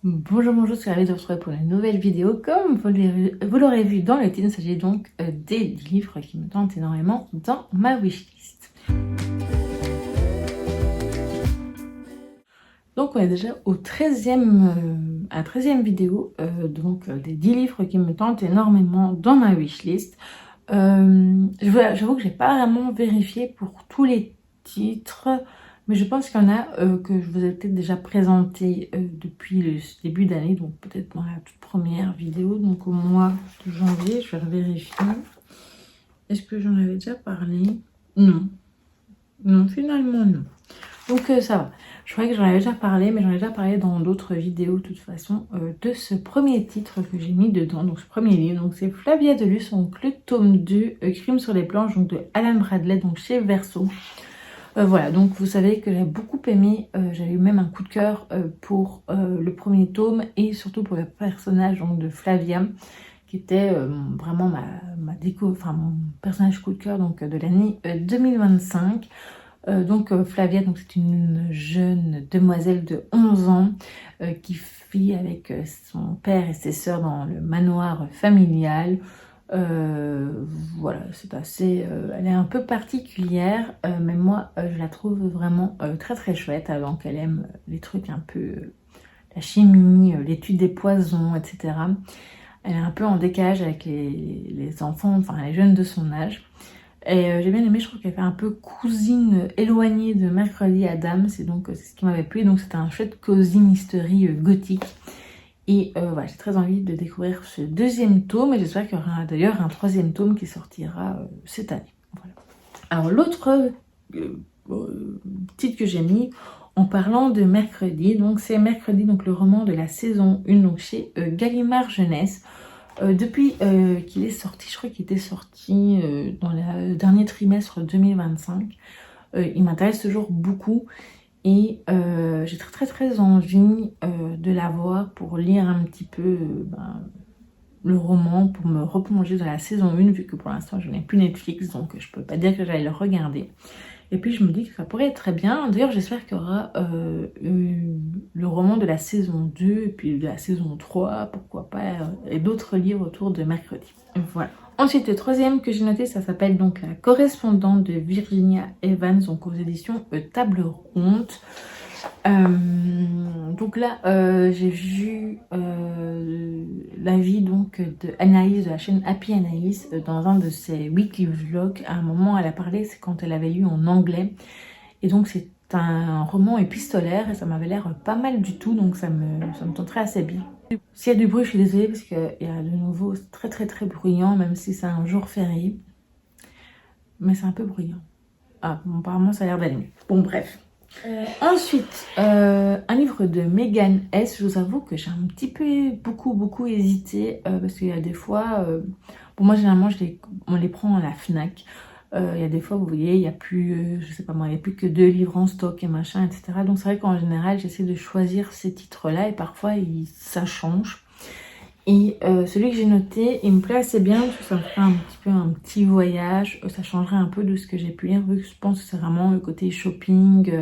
Bonjour, bonjour, je suis ravie de vous retrouver pour une nouvelle vidéo. Comme vous l'aurez vu dans le titre, il s'agit donc des livres qui me tentent énormément dans ma wishlist. Donc on est déjà au 13e vidéo, des 10 livres qui me tentent énormément dans ma wishlist. J'avoue que j'ai pas vraiment vérifié pour tous les titres, mais je pense qu'il y en a que je vous ai peut-être déjà présenté depuis le début d'année, donc peut-être dans la toute première vidéo, donc au mois de janvier. Je vais vérifier. Est-ce que j'en avais déjà parlé? Non. Non, finalement non. Donc ça va. Je croyais que j'en avais déjà parlé, mais j'en ai déjà parlé dans d'autres vidéos de toute façon, de ce premier titre que j'ai mis dedans, donc ce premier livre. Donc c'est Flavia de Luce, donc le tome 2, Crime sur les planches, donc de Alan Bradley, donc chez Verso. Voilà, donc vous savez que j'ai beaucoup aimé, j'avais eu même un coup de cœur pour le premier tome et surtout pour le personnage donc, de Flavia, qui était vraiment mon personnage coup de cœur donc, de l'année 2025. Flavia, donc c'est une jeune demoiselle de 11 ans qui vit avec son père et ses sœurs dans le manoir familial. Voilà, c'est assez, elle est un peu particulière, mais moi je la trouve vraiment très très chouette, alors qu'elle aime les trucs un peu la chimie, l'étude des poisons, etc. Elle est un peu en décalage avec les enfants, enfin les jeunes de son âge. Et j'ai bien aimé, je trouve qu'elle fait un peu cousine éloignée de Mercredi Adam, c'est ce qui m'avait plu, donc c'était un chouette cozy mystery gothique. Et voilà, j'ai très envie de découvrir ce deuxième tome, et j'espère qu'il y aura d'ailleurs un troisième tome qui sortira cette année. Voilà. Alors l'autre titre que j'ai mis en parlant de Mercredi, donc c'est Mercredi, donc le roman de la saison 1, donc chez Gallimard Jeunesse. Depuis qu'il est sorti, je crois qu'il était sorti dans le dernier trimestre 2025, il m'intéresse toujours beaucoup et j'ai très très envie de l'avoir pour lire un petit peu le roman, pour me replonger dans la saison 1, vu que pour l'instant je n'ai plus Netflix, donc je peux pas dire que j'allais le regarder. Et puis je me dis que ça pourrait être très bien. D'ailleurs j'espère qu'il y aura le roman de la saison 2 et puis de la saison 3, pourquoi pas, et d'autres livres autour de Mercredi. Voilà. Ensuite le troisième que j'ai noté, ça s'appelle donc La correspondante de Virginia Evans, donc aux éditions Table Ronde. Donc là j'ai vu l'avis donc de Anaïs de la chaîne Happy Anaïs dans un de ses weekly vlogs. À un moment elle a parlé, c'est quand elle avait lu en anglais, et donc c'est un roman épistolaire et ça m'avait l'air pas mal du tout, donc ça me tenterait assez bien. S'il y a du bruit, je suis désolée parce qu'il y a de nouveau très très très bruyant, même si c'est un jour férié, mais c'est un peu bruyant. Ah bon, apparemment ça a l'air d'aller mieux. Bon bref. Ensuite, un livre de Megan S. Je vous avoue que j'ai un petit peu beaucoup hésité parce qu'il y a des fois, bon moi généralement on les prend à la Fnac. Il y a des fois, vous voyez, il n'y a plus, je sais pas moi, il n'y a plus que 2 livres en stock et machin, etc. Donc c'est vrai qu'en général, j'essaie de choisir ces titres-là et parfois ça change. Et celui que j'ai noté, il me plaît assez bien parce que ça me ferait un petit peu un petit voyage. Ça changerait un peu de ce que j'ai pu lire, vu que je pense que c'est vraiment le côté shopping,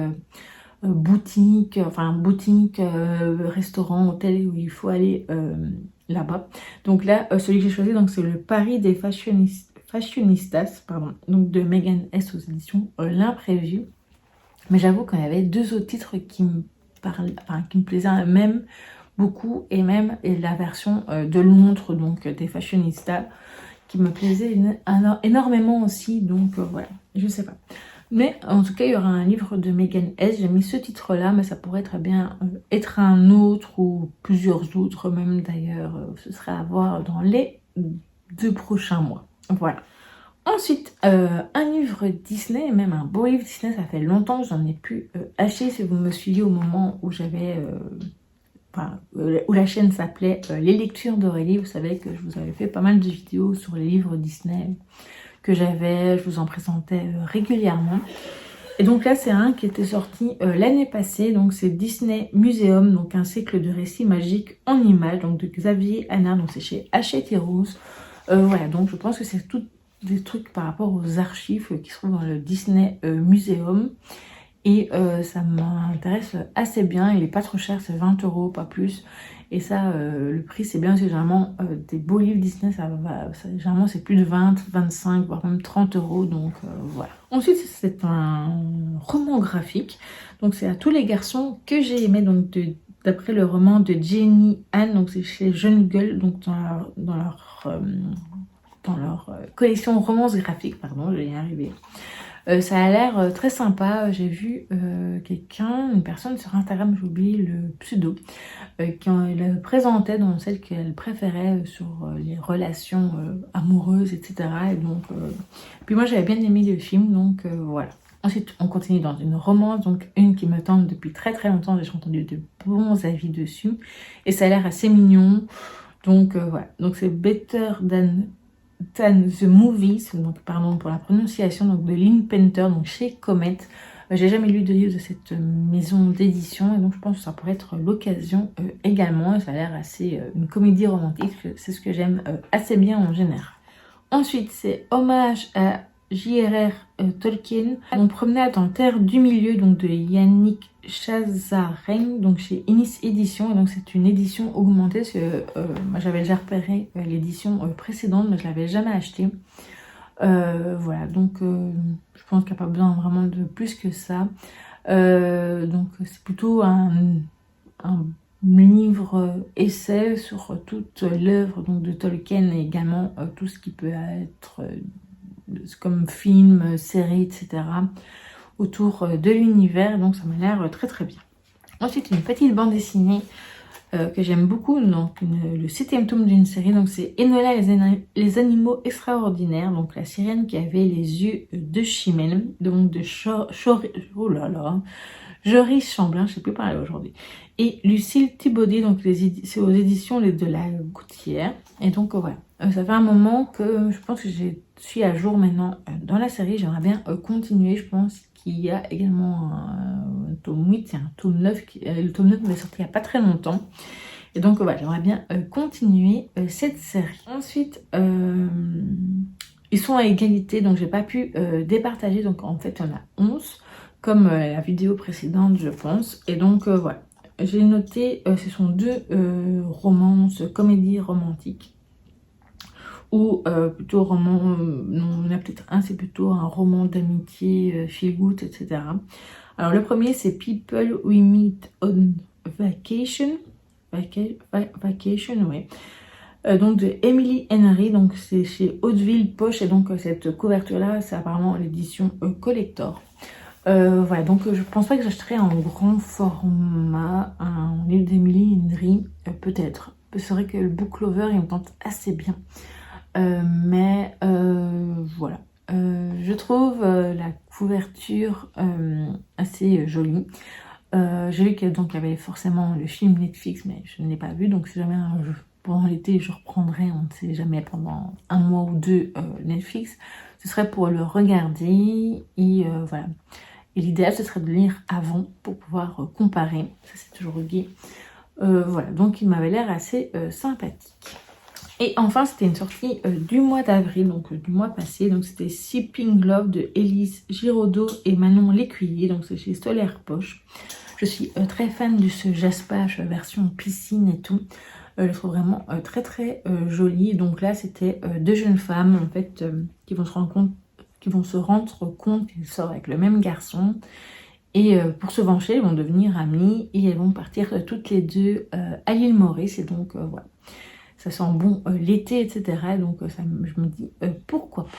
boutique, restaurant, hôtel, où il faut aller là-bas. Donc là, celui que j'ai choisi, donc c'est le Paris des Fashionistas, pardon, donc de Megan S aux éditions L'Imprévu. Mais j'avoue qu'il y avait 2 autres titres qui me plaisaient même beaucoup, et même la version de Londres, donc des Fashionistas, qui me plaisait énormément aussi, donc voilà, je sais pas. Mais en tout cas, il y aura un livre de Megan S. J'ai mis ce titre-là, mais ça pourrait très bien être un autre ou plusieurs autres, même d'ailleurs. Ce serait à voir dans les 2 prochains mois. Voilà. Ensuite, un livre Disney, même un beau livre Disney, ça fait longtemps que j'en ai pu acheter. Si vous me suiviez au moment où j'avais... où la chaîne s'appelait Les Lectures d'Aurélie, vous savez que je vous avais fait pas mal de vidéos sur les livres Disney que j'avais, je vous en présentais régulièrement. Et donc là c'est un qui était sorti l'année passée, donc c'est Disney Museum, donc un cycle de récits magiques en images, donc de Xavier Hanna, donc c'est chez Hachette Heroes. Voilà, donc je pense que c'est tout des trucs par rapport aux archives qui se trouvent dans le Disney Museum. Et ça m'intéresse assez bien, il est pas trop cher, c'est 20 €, pas plus. Et ça, le prix c'est bien, c'est généralement des beaux livres Disney, généralement c'est plus de 20, 25, voire même 30 €, donc voilà. Ensuite c'est un roman graphique, donc c'est à tous les garçons que j'ai aimé, donc d'après le roman de Jenny Han, donc c'est chez Jeune Gueule, donc dans leur collection romance graphique, pardon, je vais y arriver. Ça a l'air très sympa. J'ai vu une personne sur Instagram, j'ai oublié le pseudo, qui la présentait dans celle qu'elle préférait sur les relations amoureuses, etc. Et donc, puis moi j'avais bien aimé le film, donc voilà. Ensuite, on continue dans une romance, donc une qui me tente depuis très très longtemps. J'ai entendu de bons avis dessus et ça a l'air assez mignon. Donc voilà. Donc c'est Better Than the Movies, donc pardon pour la prononciation, donc de Lynn Painter, donc chez Comet. J'ai jamais lu de livre de cette maison d'édition et donc je pense que ça pourrait être l'occasion également. Ça a l'air assez une comédie romantique, c'est ce que j'aime assez bien en général. Ensuite, c'est Hommage à J.R.R. Tolkien, donc Promenade en Terre du Milieu, donc de Yannick Chazareng, donc chez Inis Édition. Et donc c'est une édition augmentée, parce que moi j'avais déjà repéré l'édition précédente, mais je l'avais jamais achetée. Voilà, donc je pense qu'il n'y a pas besoin vraiment de plus que ça. Donc c'est plutôt un livre essai sur toute l'œuvre donc de Tolkien et également tout ce qui peut être comme film, série, etc. autour de l'univers, donc ça m'a l'air très très bien. Ensuite, une petite bande dessinée que j'aime beaucoup, donc le 7e tome d'une série, donc c'est Enola les animaux extraordinaires, donc la sirène qui avait les yeux de Chimène, donc de Joris Chamblin, je sais plus parler aujourd'hui, et Lucille Thibaudet, donc c'est aux éditions de la Gouttière, et donc voilà. Ça fait un moment que je pense que je suis à jour maintenant dans la série, j'aimerais bien continuer, je pense qu'il y a également un tome 8 et un tome 9, le tome 9 m'est sorti il n'y a pas très longtemps, et donc voilà, j'aimerais bien continuer cette série. Ensuite, ils sont à égalité, donc j'ai pas pu départager, donc en fait il y en a 11, comme la vidéo précédente je pense, et donc voilà. J'ai noté, ce sont deux romances, comédies romantiques, ou plutôt roman, non, il y en a peut-être un, c'est plutôt un roman d'amitié, feel good, etc. Alors le premier c'est People We Meet on Vacation, Vacation, ouais. Donc de Emily Henry, donc c'est chez Hauteville Poche, et donc cette couverture là c'est apparemment l'édition collector. Voilà, donc je pense pas que j'achèterai en grand format un livre d'Emily Henry, peut-être. C'est vrai que le book lover il me tente assez bien, mais voilà. Je trouve la couverture assez jolie. J'ai vu qu'il y avait forcément le film Netflix, mais je ne l'ai pas vu, donc si jamais pendant l'été je reprendrai, on ne sait jamais, pendant un mois ou deux Netflix, ce serait pour le regarder, et voilà. Et l'idéal ce serait de lire avant pour pouvoir comparer, ça c'est toujours gai. Voilà, donc il m'avait l'air assez sympathique. Et enfin, c'était une sortie du mois d'avril, donc du mois passé. Donc c'était Sipping Love de Élise Giraudot et Manon Lécuyer. Donc c'est chez Solaire Poche. Je suis très fan de ce Jaspache version piscine et tout. Je le trouve vraiment très très joli. Donc là, c'était deux jeunes femmes en fait qui vont se rendre compte qu'ils sortent avec le même garçon. Et pour se venger, ils vont devenir amies et elles vont partir toutes les deux à l'île Maurice. Et donc voilà. Ça sent bon l'été, etc. Donc je me dis pourquoi pas.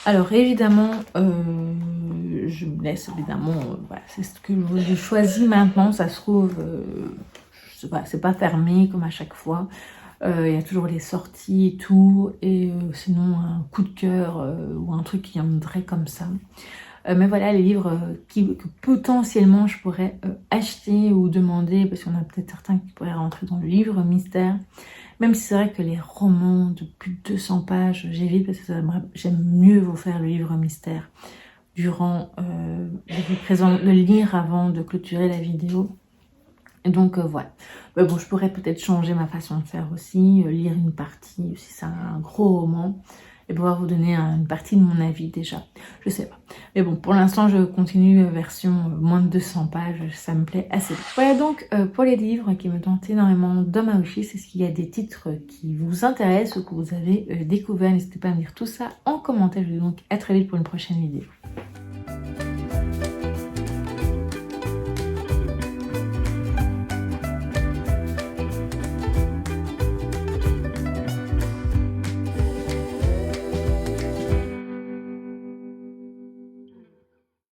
Alors évidemment, je me laisse évidemment, voilà, c'est ce que j'ai choisi maintenant. Ça se trouve, je sais pas, c'est pas fermé comme à chaque fois. Il y a toujours les sorties et tout. Et sinon un coup de cœur ou un truc qui viendrait comme ça. Mais voilà les livres que potentiellement je pourrais acheter ou demander, parce qu'on a peut-être certains qui pourraient rentrer dans le livre mystère. Même si c'est vrai que les romans de plus de 200 pages, j'évite parce que j'aime mieux vous faire le livre mystère durant, je vous présente le lire avant de clôturer la vidéo. Et donc voilà. Mais bon, je pourrais peut-être changer ma façon de faire aussi, lire une partie, si c'est un gros roman, et pouvoir vous donner une partie de mon avis déjà. Je sais pas. Mais bon, pour l'instant, je continue version moins de 200 pages, ça me plaît assez bien. Voilà donc pour les livres qui me tentent énormément dans ma wishlist. Est-ce qu'il y a des titres qui vous intéressent ou que vous avez découvert? N'hésitez pas à me dire tout ça en commentaire. Je vous dis donc à très vite pour une prochaine vidéo.